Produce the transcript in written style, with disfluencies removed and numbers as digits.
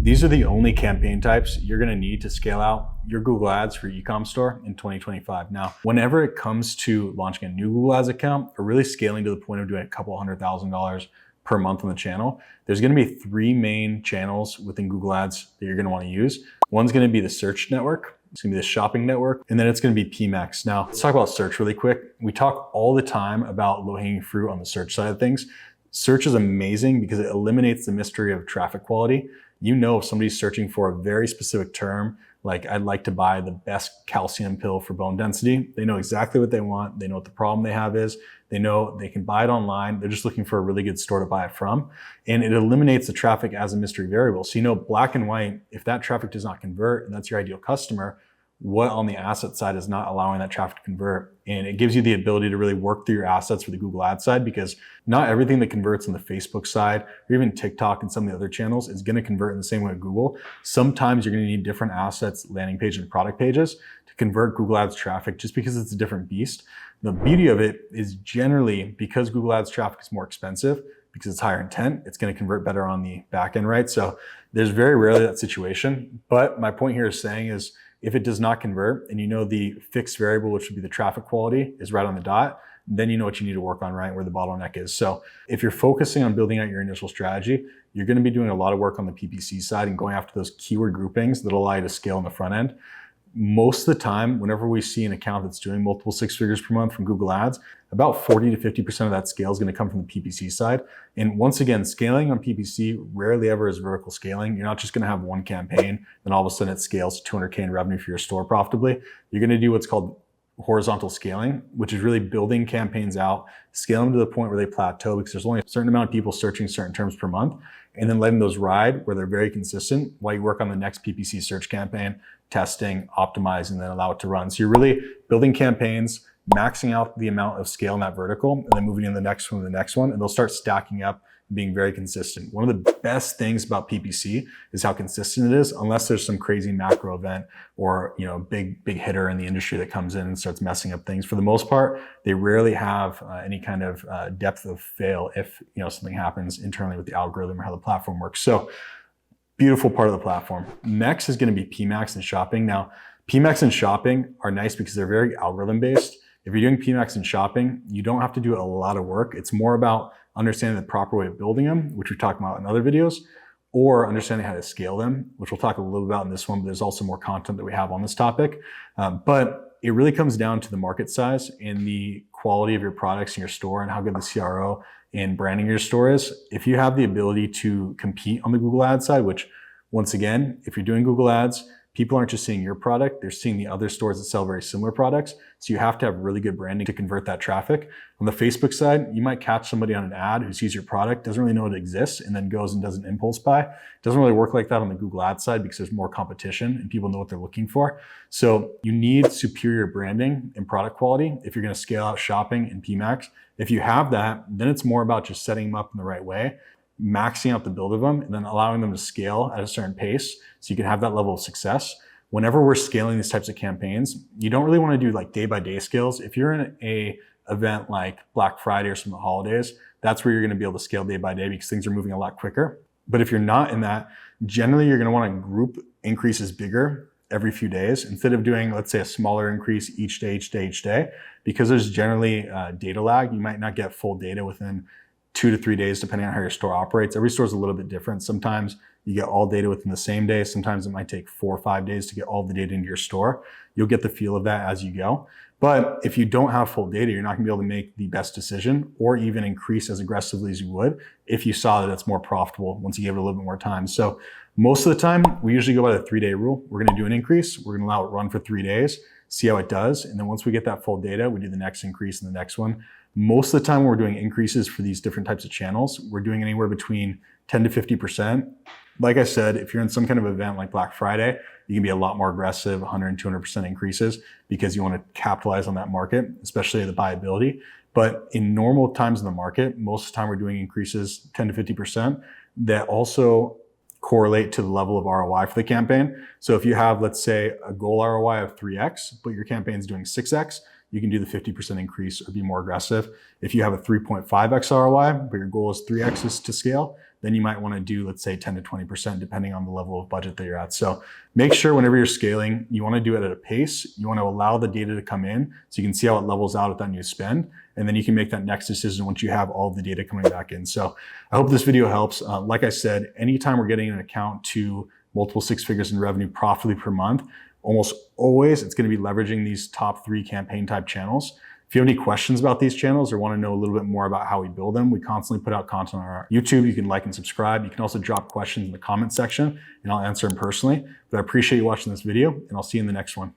These are the only campaign types you're going to need to scale out your Google Ads for your e-com store in 2025. Now, whenever it comes to launching a new Google Ads account or really scaling to the point of doing a couple $100,000 per month on the channel, there's going to be three main channels within Google Ads that you're going to want to use. One's going to be the search network. It's going to be the shopping network, and then it's going to be PMAX. Now, let's talk about search really quick. We talk all the time about low-hanging fruit on the search side of things. Search is amazing because it eliminates the mystery of traffic quality. You know, if somebody's searching for a very specific term, like I'd like to buy the best calcium pill for bone density, they know exactly what they want. They know what the problem they have is. They know they can buy it online. They're just looking for a really good store to buy it from. And it eliminates the traffic as a mystery variable. So you know, black and white, if that traffic does not convert and that's your ideal customer, what on the asset side is not allowing that traffic to convert. And it gives you the ability to really work through your assets for the Google Ads side, because not everything that converts on the Facebook side or even TikTok and some of the other channels is going to convert in the same way at Google. Sometimes you're going to need different assets, landing page and product pages to convert Google Ads traffic just because it's a different beast. The beauty of it is generally because Google Ads traffic is more expensive, because it's higher intent, it's going to convert better on the back end, right? So there's very rarely that situation. But my point here is saying is, if it does not convert and you know the fixed variable, which would be the traffic quality, is right on the dot, then you know what you need to work on, right, where the bottleneck is. So if you're focusing on building out your initial strategy, you're going to be doing a lot of work on the PPC side and going after those keyword groupings that allow you to scale on the front end. Most of the time, whenever we see an account that's doing multiple six figures per month from Google Ads, about 40 to 50% of that scale is going to come from the PPC side. And once again, scaling on PPC rarely ever is vertical scaling. You're not just going to have one campaign, then all of a sudden it scales to 200K in revenue for your store profitably. You're going to do what's called horizontal scaling, which is really building campaigns out, scale them to the point where they plateau, because there's only a certain amount of people searching certain terms per month, and then letting those ride where they're very consistent while you work on the next PPC search campaign, testing, optimizing, then allow it to run. So you're really building campaigns, maxing out the amount of scale in that vertical, and then moving in the next one, and they'll start stacking up and being very consistent. One of the best things about PPC is how consistent it is, unless there's some crazy macro event or big hitter in the industry that comes in and starts messing up things. For the most part, they rarely have any kind of depth of fail if something happens internally with the algorithm or how the platform works. So beautiful part of the platform. Next is going to be PMAX and shopping. Now, PMAX and shopping are nice because they're very algorithm based. If you're doing PMAX and shopping, you don't have to do a lot of work. It's more about understanding the proper way of building them, which we talked about in other videos, or understanding how to scale them, which we'll talk a little about in this one, but there's also more content that we have on this topic. But it really comes down to the market size and the quality of your products in your store and how good the CRO and branding your store is. If you have the ability to compete on the Google Ads side, which once again, if you're doing Google Ads, people aren't just seeing your product, they're seeing the other stores that sell very similar products. So you have to have really good branding to convert that traffic. On the Facebook side, you might catch somebody on an ad who sees your product, doesn't really know it exists, and then goes and does an impulse buy. It doesn't really work like that on the Google Ads side because there's more competition and people know what they're looking for. So you need superior branding and product quality if you're going to scale out shopping and PMAX. If you have that, then it's more about just setting them up in the right way, maxing out the build of them, and then allowing them to scale at a certain pace so you can have that level of success. Whenever we're scaling these types of campaigns, you don't really want to do like day-by-day scales. If you're in a event like Black Friday or some of the holidays, that's where you're going to be able to scale day by day because things are moving a lot quicker. But if you're not in that, generally you're going to want to group increases bigger every few days instead of doing, let's say, a smaller increase each day, because there's generally data lag. You might not get full data within 2 to 3 days, depending on how your store operates. Every store is a little bit different. Sometimes you get all data within the same day. Sometimes it might take 4 or 5 days to get all the data into your store. You'll get the feel of that as you go. But if you don't have full data, you're not gonna be able to make the best decision or even increase as aggressively as you would if you saw that it's more profitable once you give it a little bit more time. So most of the time, we usually go by the 3-day rule. We're gonna do an increase. We're gonna allow it to run for 3 days, see how it does. And then once we get that full data, we do the next increase and the next one. Most of the time when we're doing increases for these different types of channels, we're doing anywhere between 10 to 50%. Like I said, if you're in some kind of event like Black Friday, you can be a lot more aggressive, 100 and 200% increases because you want to capitalize on that market, especially the buyability. But in normal times in the market, most of the time we're doing increases 10 to 50% that also correlate to the level of ROI for the campaign. So if you have, let's say, a goal ROI of 3x, but your campaign is doing 6x, you can do the 50% increase or be more aggressive. If you have a 3.5x ROI, but your goal is 3x to scale, then you might want to do, let's say 10 to 20%, depending on the level of budget that you're at. So make sure whenever you're scaling, you want to do it at a pace. You want to allow the data to come in so you can see how it levels out at that new spend. And then you can make that next decision once you have all of the data coming back in. So I hope this video helps. Like I said, anytime we're getting an account to multiple six figures in revenue profitably per month, almost always it's going to be leveraging these top 3 campaign type channels. If you have any questions about these channels or want to know a little bit more about how we build them, we constantly put out content on our YouTube. You can like and subscribe. You can also drop questions in the comment section and I'll answer them personally. But I appreciate you watching this video and I'll see you in the next one.